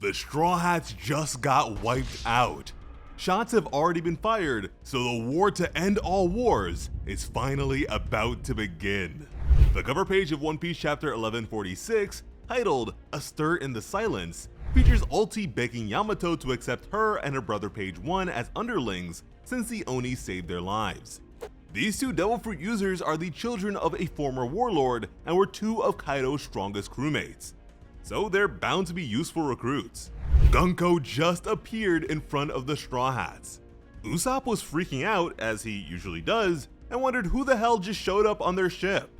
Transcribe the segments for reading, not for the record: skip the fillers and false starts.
The Straw Hats just got wiped out. Shots have already been fired, so the war to end all wars is finally about to begin. The cover page of One Piece chapter 1146, titled "A Stir in the Silence," features Ulti begging Yamato to accept her and her brother Page 1 as underlings since the Oni saved their lives. These two Devil Fruit users are the children of a former warlord and were two of Kaido's strongest crewmates, so they're bound to be useful recruits. Gunko just appeared in front of the Straw Hats. Usopp was freaking out, as he usually does, and wondered who the hell just showed up on their ship.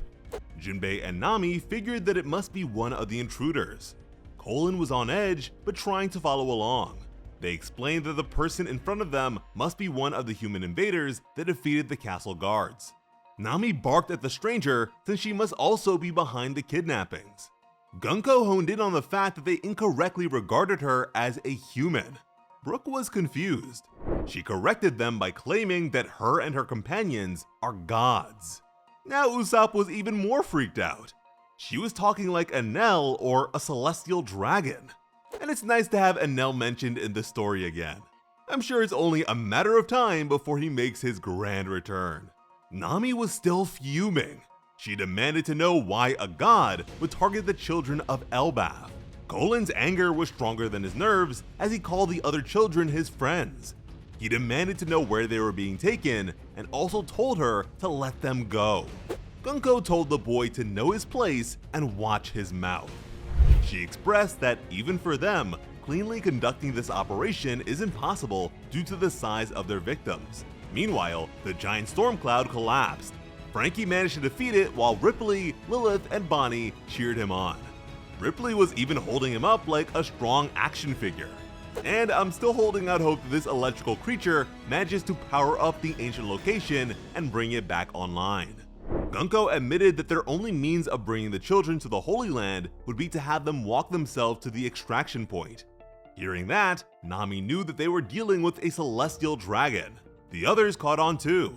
Jinbei and Nami figured that it must be one of the intruders. Colin was on edge, but trying to follow along. They explained that the person in front of them must be one of the human invaders that defeated the castle guards. Nami barked at the stranger since she must also be behind the kidnappings. Gunko honed in on the fact that they incorrectly regarded her as a human. Brook was confused. She corrected them by claiming that her and her companions are gods. Now Usopp was even more freaked out. She was talking like Enel or a celestial dragon. And it's nice to have Enel mentioned in the story again. I'm sure it's only a matter of time before he makes his grand return. Nami was still fuming. She demanded to know why a god would target the children of Elbaf. Colin's anger was stronger than his nerves as he called the other children his friends. He demanded to know where they were being taken and also told her to let them go. Gunko told the boy to know his place and watch his mouth. She expressed that even for them, cleanly conducting this operation is impossible due to the size of their victims. Meanwhile, the giant storm cloud collapsed. Frankie managed to defeat it while Ripley, Lilith, and Bonnie cheered him on. Ripley was even holding him up like a strong action figure. And I'm still holding out hope that this electrical creature manages to power up the ancient location and bring it back online. Gunko admitted that their only means of bringing the children to the Holy Land would be to have them walk themselves to the extraction point. Hearing that, Nami knew that they were dealing with a celestial dragon. The others caught on too.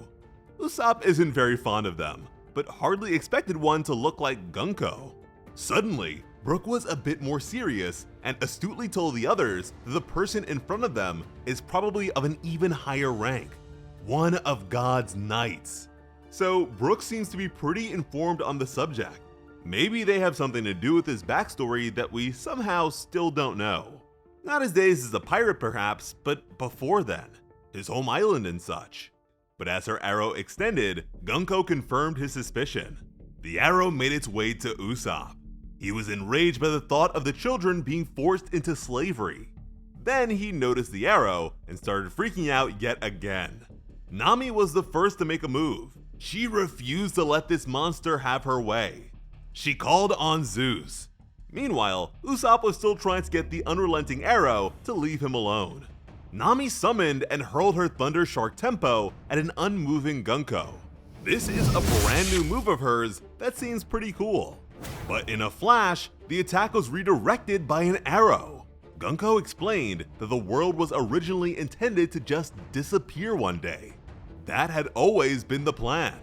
Usopp isn't very fond of them, but hardly expected one to look like Gunko. Suddenly, Brook was a bit more serious and astutely told the others that the person in front of them is probably of an even higher rank, one of God's knights. So Brook seems to be pretty informed on the subject. Maybe they have something to do with his backstory that we somehow still don't know. Not his days as a pirate perhaps, but before then, his home island and such. But as her arrow extended, Gunko confirmed his suspicion. The arrow made its way to Usopp. He was enraged by the thought of the children being forced into slavery. Then he noticed the arrow and started freaking out yet again. Nami was the first to make a move. She refused to let this monster have her way. She called on Zeus. Meanwhile, Usopp was still trying to get the unrelenting arrow to leave him alone. Nami summoned and hurled her Thunder Shark Tempo at an unmoving Gunko. This is a brand new move of hers that seems pretty cool. But in a flash, the attack was redirected by an arrow. Gunko explained that the world was originally intended to just disappear one day. That had always been the plan.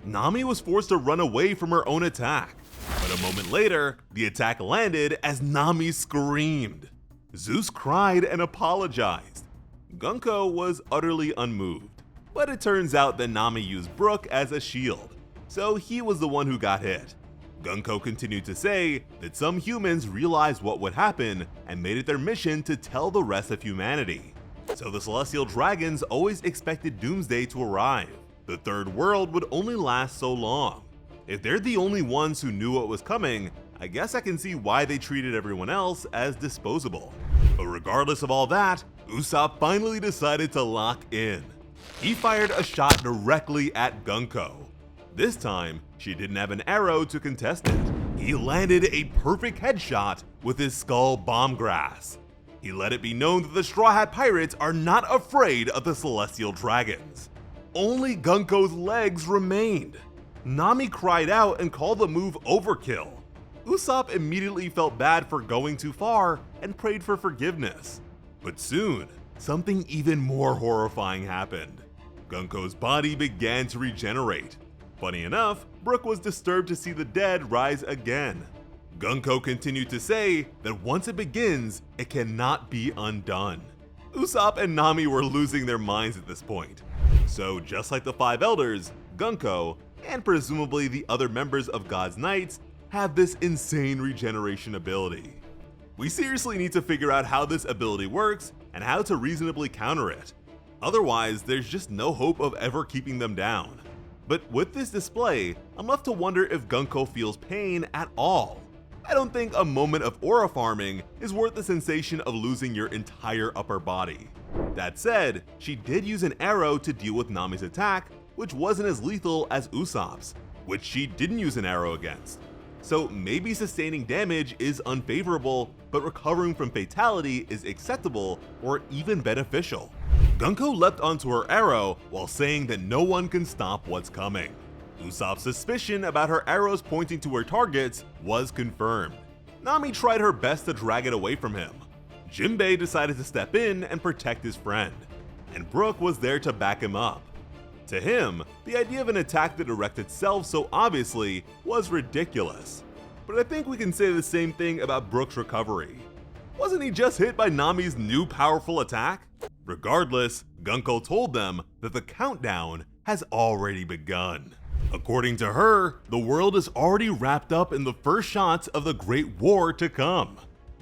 Nami was forced to run away from her own attack. But a moment later, the attack landed as Nami screamed. Zeus cried and apologized. Gunko was utterly unmoved, but it turns out that Nami used Brook as a shield, so he was the one who got hit. Gunko continued to say that some humans realized what would happen and made it their mission to tell the rest of humanity. So the celestial dragons always expected Doomsday to arrive. The third world would only last so long. If they're the only ones who knew what was coming, I guess I can see why they treated everyone else as disposable. But regardless of all that, Usopp finally decided to lock in. He fired a shot directly at Gunko. This time, she didn't have an arrow to contest it. He landed a perfect headshot with his skull bomb grass. He let it be known that the Straw Hat Pirates are not afraid of the celestial dragons. Only Gunko's legs remained. Nami cried out and called the move overkill. Usopp immediately felt bad for going too far and prayed for forgiveness. But soon, something even more horrifying happened. Gunko's body began to regenerate. Funny enough, Brook was disturbed to see the dead rise again. Gunko continued to say that once it begins, it cannot be undone. Usopp and Nami were losing their minds at this point. So just like the 5 elders, Gunko, and presumably the other members of God's Knights, have this insane regeneration ability. We seriously need to figure out how this ability works and how to reasonably counter it. Otherwise, there's just no hope of ever keeping them down. But with this display, I'm left to wonder if Gunko feels pain at all. I don't think a moment of aura farming is worth the sensation of losing your entire upper body. That said, she did use an arrow to deal with Nami's attack, which wasn't as lethal as Usopp's, which she didn't use an arrow against. So maybe sustaining damage is unfavorable, but recovering from fatality is acceptable or even beneficial. Gunko leapt onto her arrow while saying that no one can stop what's coming. Usopp's suspicion about her arrows pointing to her targets was confirmed. Nami tried her best to drag it away from him. Jinbei decided to step in and protect his friend, and Brook was there to back him up. To him, the idea of an attack that directed itself so obviously was ridiculous. But I think we can say the same thing about Brook's recovery. Wasn't he just hit by Nami's new powerful attack? Regardless, Gunko told them that the countdown has already begun. According to her, the world is already wrapped up in the first shots of the Great War to come.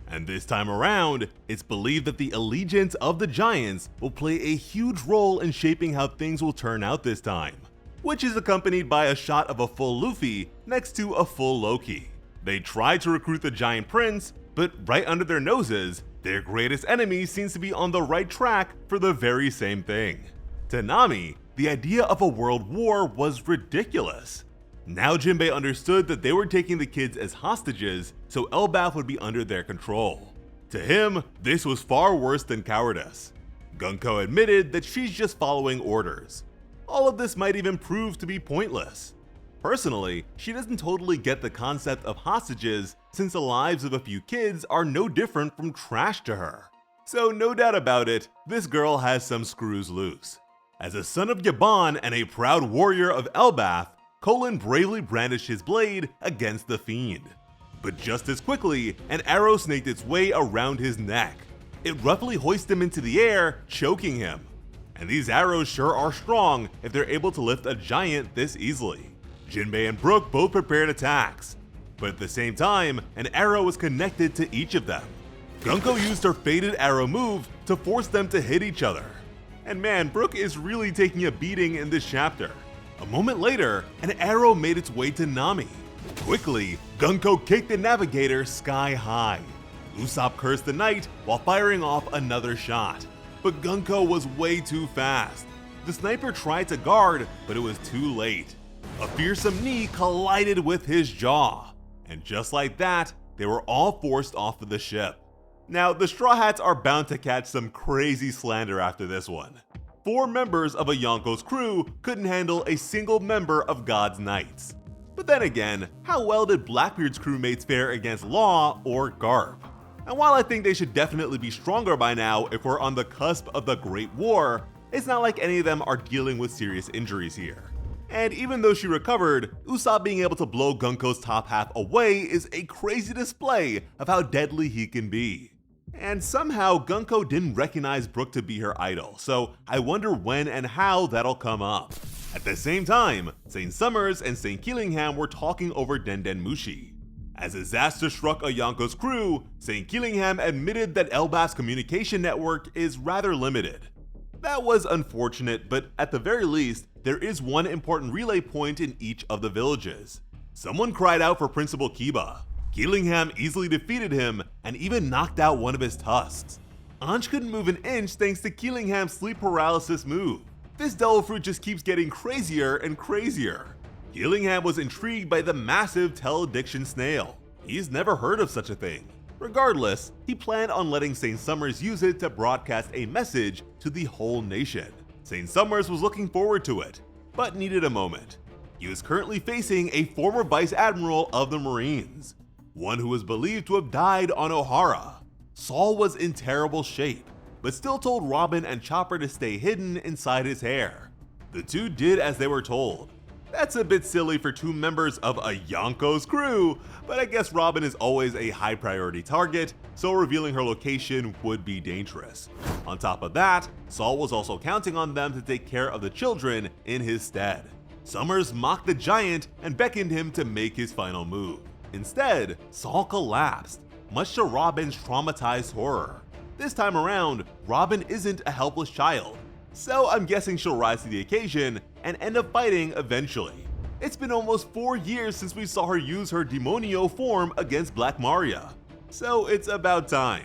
And this time around, it's believed that the allegiance of the Giants will play a huge role in shaping how things will turn out this time, which is accompanied by a shot of a full Luffy next to a full Loki. They tried to recruit the Giant Prince, but right under their noses, their greatest enemy seems to be on the right track for the very same thing. To Nami, the idea of a world war was ridiculous. Now Jinbei understood that they were taking the kids as hostages, so Elbaf would be under their control. To him, this was far worse than cowardice. Gunko admitted that she's just following orders. All of this might even prove to be pointless. Personally, she doesn't totally get the concept of hostages since the lives of a few kids are no different from trash to her. So no doubt about it, this girl has some screws loose. As a son of Yaban and a proud warrior of Elbaf, Colin bravely brandished his blade against the fiend. But just as quickly, an arrow snaked its way around his neck. It roughly hoisted him into the air, choking him. And these arrows sure are strong if they're able to lift a giant this easily. Jinbei and Brook both prepared attacks, but at the same time, an arrow was connected to each of them. Gunko used her faded arrow move to force them to hit each other. And man, Brook is really taking a beating in this chapter. A moment later, an arrow made its way to Nami. Quickly, Gunko kicked the navigator sky high. Usopp cursed the knight while firing off another shot. But Gunko was way too fast. The sniper tried to guard, but it was too late. A fearsome knee collided with his jaw. And just like that, they were all forced off of the ship. Now, the Straw Hats are bound to catch some crazy slander after this one. 4 members of a Yonko's crew couldn't handle a single member of God's Knights. But then again, how well did Blackbeard's crewmates fare against Law or Garp? And while I think they should definitely be stronger by now if we're on the cusp of the Great War, it's not like any of them are dealing with serious injuries here. And even though she recovered, Usopp being able to blow Gunko's top half away is a crazy display of how deadly he can be. And somehow Gunko didn't recognize Brook to be her idol, so I wonder when and how that'll come up. At the same time, St. Summers and St. Keelingham were talking over Denden Mushi. As disaster struck a Yonko's crew, St. Keelingham admitted that Elbaf's communication network is rather limited. That was unfortunate, but at the very least, there is one important relay point in each of the villages. Someone cried out for Principal Kiba. Keelingham easily defeated him and even knocked out one of his tusks. Anj couldn't move an inch thanks to Keelingham's sleep paralysis move. This devil fruit just keeps getting crazier and crazier. Keelingham was intrigued by the massive telediction snail. He's never heard of such a thing. Regardless, he planned on letting St. Summers use it to broadcast a message to the whole nation. St. Summers was looking forward to it, but needed a moment. He was currently facing a former Vice Admiral of the Marines, one who was believed to have died on Ohara. Saul was in terrible shape, but still told Robin and Chopper to stay hidden inside his hair. The two did as they were told. That's a bit silly for two members of a Yonko's crew, but I guess Robin is always a high priority target, so revealing her location would be dangerous. On top of that, Saul was also counting on them to take care of the children in his stead. Summers mocked the giant and beckoned him to make his final move. Instead, Saul collapsed, much to Robin's traumatized horror. This time around, Robin isn't a helpless child, so I'm guessing she'll rise to the occasion and end up fighting eventually. It's been almost 4 years since we saw her use her Demonio form against Black Maria, so it's about time.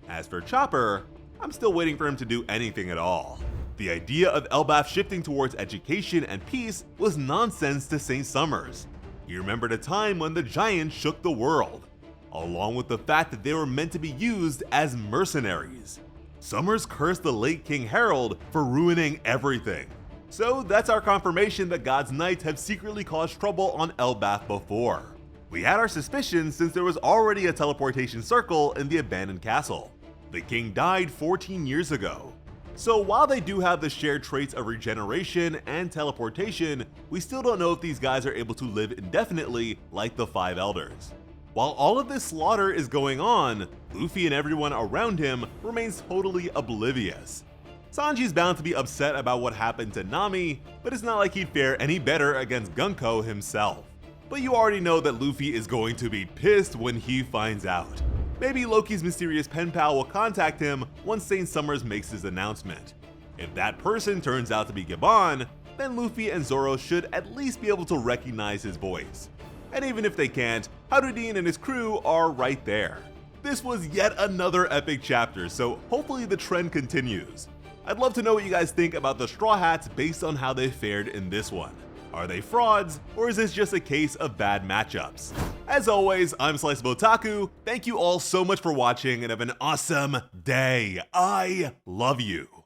As for Chopper, I'm still waiting for him to do anything at all. The idea of Elbaf shifting towards education and peace was nonsense to Saint Summers. He remembered a time when the giant shook the world, along with the fact that they were meant to be used as mercenaries. Summers cursed the late King Harold for ruining everything. So that's our confirmation that God's Knights have secretly caused trouble on Elbaf before. We had our suspicions since there was already a teleportation circle in the abandoned castle. The king died 14 years ago. So while they do have the shared traits of regeneration and teleportation, we still don't know if these guys are able to live indefinitely like the 5 elders. While all of this slaughter is going on, Luffy and everyone around him remains totally oblivious. Sanji's bound to be upset about what happened to Nami, but it's not like he'd fare any better against Gunko himself. But you already know that Luffy is going to be pissed when he finds out. Maybe Loki's mysterious pen pal will contact him once Saint Summers makes his announcement. If that person turns out to be Gibbon, then Luffy and Zoro should at least be able to recognize his voice. And even if they can't, Harudin and his crew are right there. This was yet another epic chapter, so hopefully the trend continues. I'd love to know what you guys think about the Straw Hats based on how they fared in this one. Are they frauds, or is this just a case of bad matchups? As always, I'm Sliceable Otaku. Thank you all so much for watching and have an awesome day. I love you.